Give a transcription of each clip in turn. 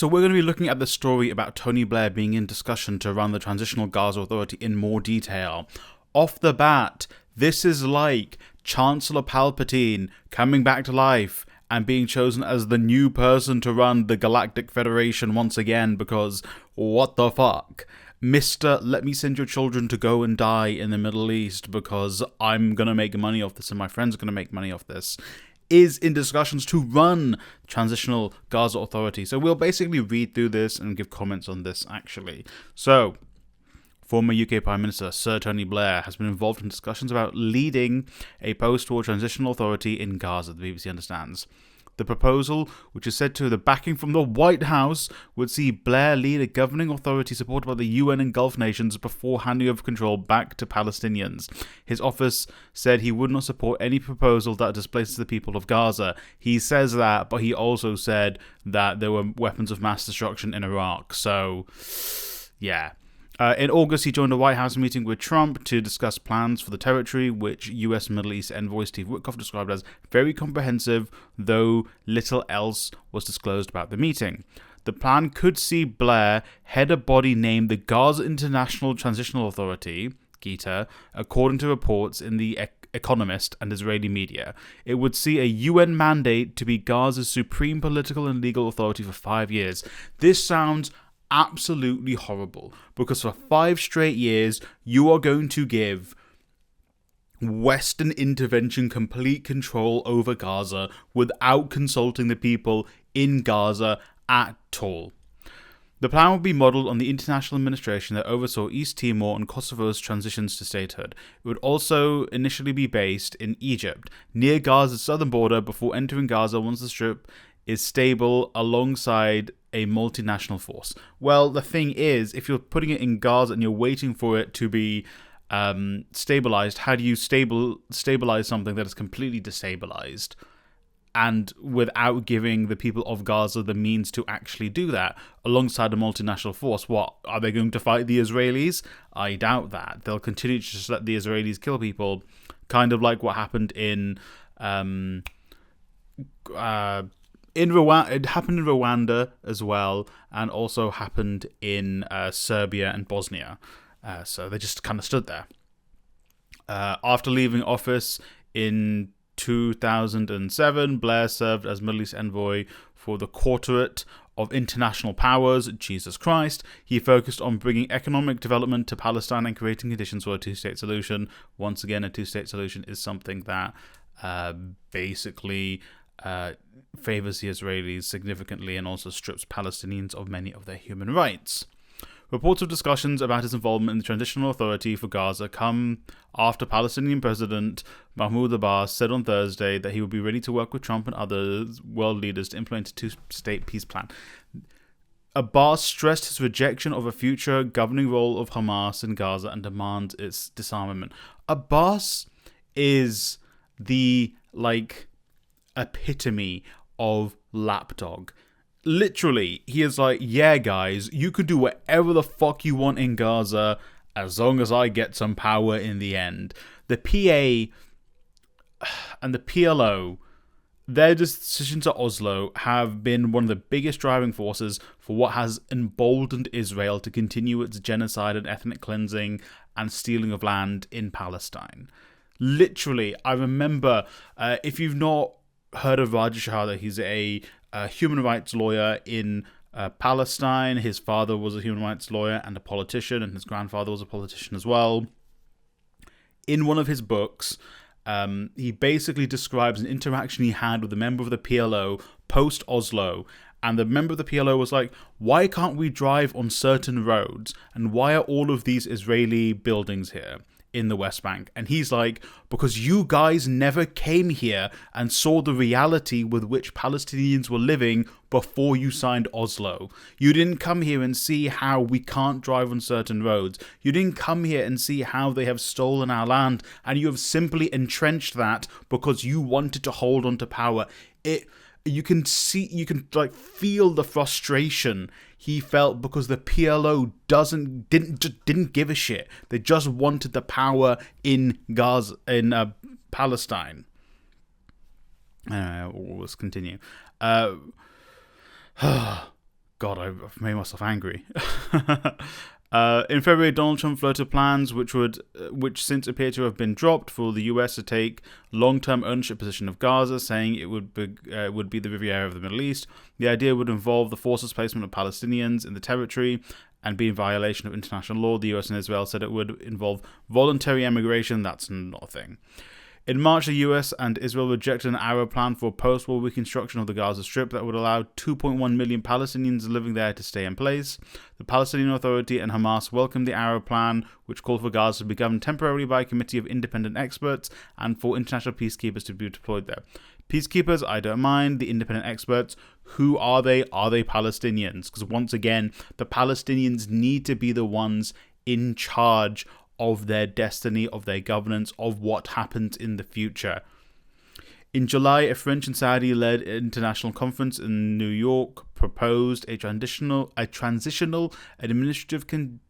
So we're going to be looking at the story about Tony Blair being in discussion to run the Transitional Gaza Authority in more detail. Off the bat, this is like Chancellor Palpatine coming back to life and being chosen as the new person to run the Galactic Federation once again, because what the fuck? Mr. Let me send your children to go and die in the Middle East because I'm going to make money off this and my friends are going to make money off this, is in discussions to run Transitional Gaza Authority. So we'll basically read through this and give comments on this, actually. So, former UK Prime Minister Sir Tony Blair has been involved in discussions about leading a post-war transitional authority in Gaza, the BBC understands. The proposal, which is said to have the backing from the White House, would see Blair lead a governing authority supported by the UN and Gulf nations before handing over control back to Palestinians. His office said he would not support any proposal that displaces the people of Gaza. He says that, but he also said that there were weapons of mass destruction in Iraq. So, yeah. In August, he joined a White House meeting with Trump to discuss plans for the territory, which US Middle East envoy Steve Witkoff described as very comprehensive, though little else was disclosed about the meeting. The plan could see Blair head a body named the Gaza International Transitional Authority, GITA, according to reports in the Economist and Israeli media. It would see a UN mandate to be Gaza's supreme political and legal authority for 5 years. This sounds absolutely horrible, because for 5 straight years you are going to give Western intervention complete control over Gaza without consulting the people in Gaza at all. The plan would be modelled on the international administration that oversaw East Timor and Kosovo's transitions to statehood. It would also initially be based in Egypt, near Gaza's southern border, before entering Gaza once the Strip is stable alongside a multinational force. Well, the thing is, if you're putting it in Gaza and you're waiting for it to be stabilized, how do you stabilize something that is completely destabilized and without giving the people of Gaza the means to actually do that alongside a multinational force? What, are they going to fight the Israelis? I doubt that. They'll continue to just let the Israelis kill people, kind of like what happened in Rwanda. It happened in Rwanda as well, and also happened in Serbia and Bosnia. So they just kind of stood there. After leaving office in 2007, Blair served as Middle East envoy for the Quartet of International Powers, Jesus Christ. He focused on bringing economic development to Palestine and creating conditions for a two-state solution. Once again, a two-state solution is something that basically favors the Israelis significantly and also strips Palestinians of many of their human rights. Reports of discussions about his involvement in the Transitional Authority for Gaza come after Palestinian President Mahmoud Abbas said on Thursday that he would be ready to work with Trump and other world leaders to implement a two-state peace plan. Abbas stressed his rejection of a future governing role of Hamas in Gaza and demands its disarmament. Abbas is the, epitome of lapdog. Literally, he is like, yeah, guys, you could do whatever the fuck you want in Gaza as long as I get some power in the end. The PA and the PLO, their decisions at Oslo have been one of the biggest driving forces for what has emboldened Israel to continue its genocide and ethnic cleansing and stealing of land in Palestine. Literally, I remember, if you've not heard of Raja Shahada, he's a human rights lawyer in Palestine. His father was a human rights lawyer and a politician, and his grandfather was a politician as well. In one of his books, he basically describes an interaction he had with a member of the PLO post-Oslo, and the member of the PLO was like, why can't we drive on certain roads, and why are all of these Israeli buildings here in the West Bank? And he's like, because you guys never came here and saw the reality with which Palestinians were living before you signed Oslo. You didn't come here and see how we can't drive on certain roads. You didn't come here and see how they have stolen our land, and you have simply entrenched that because you wanted to hold on to power. You can feel the frustration he felt because the PLO didn't give a shit. They just wanted the power in Gaza, in Palestine. Anyway, let's continue. God, I've made myself angry. In February, Donald Trump floated plans which since appear to have been dropped for the US to take long-term ownership position of Gaza, saying it would be the Riviera of the Middle East. The idea would involve the forced placement of Palestinians in the territory and be in violation of international law. The US and Israel said it would involve voluntary emigration. That's not a thing. In March, the US and Israel rejected an Arab plan for a post-war reconstruction of the Gaza Strip that would allow 2.1 million Palestinians living there to stay in place. The Palestinian Authority and Hamas welcomed the Arab plan, which called for Gaza to be governed temporarily by a committee of independent experts and for international peacekeepers to be deployed there. Peacekeepers, I don't mind. The independent experts, who are they? Are they Palestinians? Because once again, the Palestinians need to be the ones in charge of their destiny, of their governance, of what happens in the future. In July, a French and Saudi-led international conference in New York proposed a transitional administrative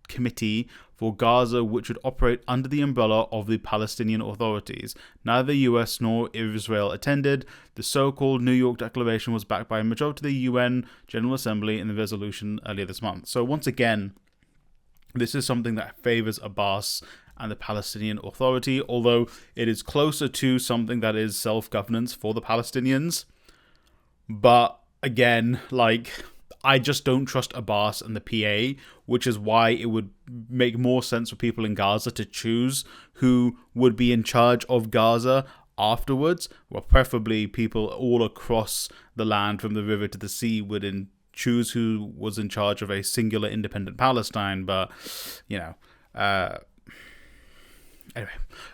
committee for Gaza, which would operate under the umbrella of the Palestinian authorities. Neither the US nor Israel attended. The so-called New York Declaration was backed by a majority of the UN General Assembly in the resolution earlier this month. So once again, this is something that favors Abbas and the Palestinian Authority, although it is closer to something that is self-governance for the Palestinians. But again, I just don't trust Abbas and the PA, which is why it would make more sense for people in Gaza to choose who would be in charge of Gaza afterwards. Well, preferably people all across the land from the river to the sea would choose who was in charge of a singular independent Palestine, but, anyway.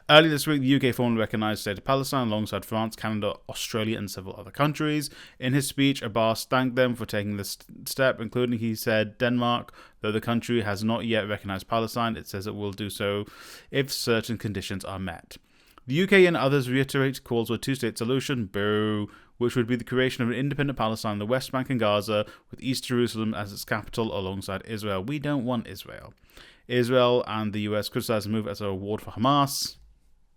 Earlier this week, the UK formally recognised the state of Palestine alongside France, Canada, Australia and several other countries. In his speech, Abbas thanked them for taking this step, including, he said, Denmark, though the country has not yet recognised Palestine, it says it will do so if certain conditions are met. The UK and others reiterate calls for a two-state solution, boo, which would be the creation of an independent Palestine in the West Bank and Gaza, with East Jerusalem as its capital alongside Israel. We don't want Israel. Israel and the US criticized the move as a reward for Hamas.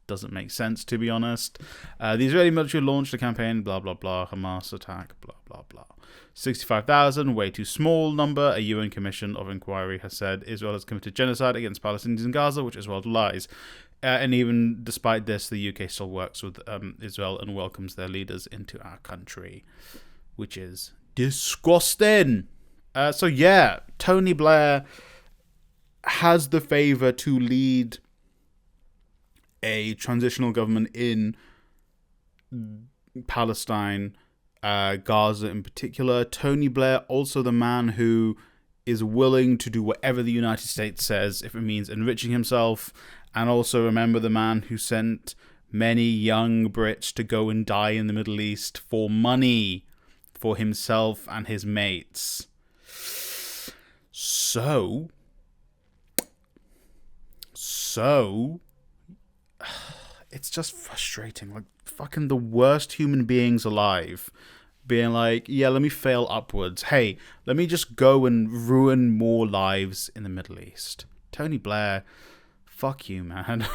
Doesn't make sense, to be honest. The Israeli military launched a campaign, blah, blah, blah, Hamas attack, blah, blah, blah. 65,000, way too small number, a UN commission of inquiry has said Israel has committed genocide against Palestinians in Gaza, which Israel lies. And even despite this, the UK still works with Israel and welcomes their leaders into our country, which is disgusting. So yeah, Tony Blair has the favour to lead a transitional government in Palestine, Gaza in particular. Tony Blair, also the man who is willing to do whatever the United States says if it means enriching himself. And also remember the man who sent many young Brits to go and die in the Middle East for money for himself and his mates. So, it's just frustrating. Like, fucking the worst human beings alive being like, yeah, let me fail upwards. Hey, let me just go and ruin more lives in the Middle East. Tony Blair, fuck you, man.